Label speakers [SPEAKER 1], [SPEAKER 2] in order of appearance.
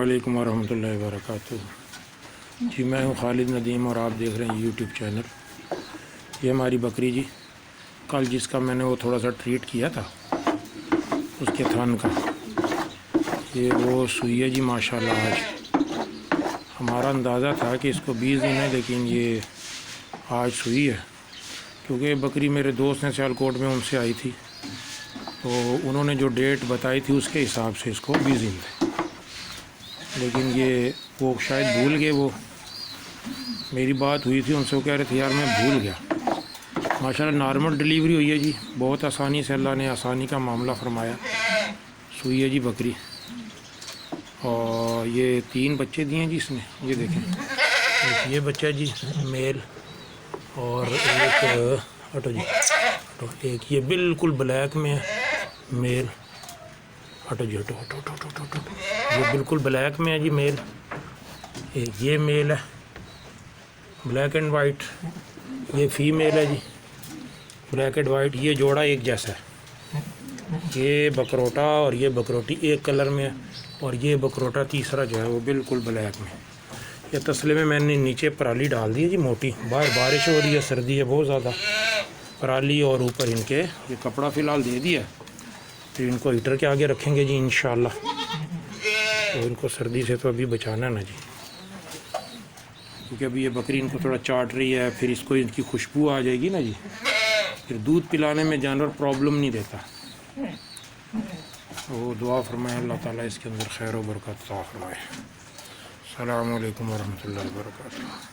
[SPEAKER 1] علیکم ورحمۃ اللہ وبرکاتہ۔ جی میں ہوں خالد ندیم اور آپ دیکھ رہے ہیں یوٹیوب چینل۔ یہ ہماری بکری جی، کل جس کا میں نے وہ تھوڑا سا ٹریٹ کیا تھا اس کے تھن کا، یہ وہ سوئی ہے جی ماشاءاللہ۔ آج ہمارا اندازہ تھا کہ اس کو 20 دن ہے، لیکن یہ آج سوئی ہے، کیونکہ یہ بکری میرے دوست نے سیالکوٹ میں ان سے آئی تھی، تو انہوں نے جو ڈیٹ بتائی تھی اس کے حساب سے اس کو 20 دن تھے، لیکن یہ وہ شاید بھول گئے۔ وہ میری بات ہوئی تھی ان سے، وہ کہہ رہے تھے یار میں بھول گیا۔ ماشاءاللہ نارمل ڈیلیوری ہوئی ہے جی، بہت آسانی سے اللہ نے آسانی کا معاملہ فرمایا۔ سوئی ہے جی بکری، اور یہ 3 بچے دیے جی اس نے۔ یہ دیکھیں، ایک یہ بچہ جی میل، اور ایک ہٹو جی ہٹو، ایک یہ بالکل بلیک میں ہے میل۔ ہٹو جی ہٹو ہٹو ہٹو ہٹو ہٹو، یہ بالکل بلیک میں ہے جی میل۔ ایک یہ میل ہے بلیک اینڈ وائٹ، یہ فیمیل ہے جی بلیک اینڈ وائٹ۔ یہ جوڑا ایک جیسا ہے، یہ بکروٹا اور یہ بکروٹی ایک کلر میں ہے، اور یہ بکروٹا تیسرا جو ہے وہ بالکل بلیک میں۔ یہ تسلے میں نے نیچے پرالی ڈال دی ہے جی موٹی، باہر بارش ہو رہی ہے، سردی ہے بہت زیادہ، پرالی اور اوپر ان کے یہ کپڑا فی الحال دے دیا، پھر ان کو ہیٹر کے آگے رکھیں گے جی انشاءاللہ۔ تو ان کو سردی سے تو ابھی بچانا ہے نا جی، کیونکہ ابھی یہ بکری ان کو تھوڑا چاٹ رہی ہے، پھر اس کو ان کی خوشبو آ جائے گی نا جی، پھر دودھ پلانے میں جانور پرابلم نہیں دیتا۔ وہ دعا فرمائے اللہ تعالیٰ اس کے اندر خیر و برکت عطا فرمائے۔ السلام علیکم ورحمۃ اللہ وبرکاتہ۔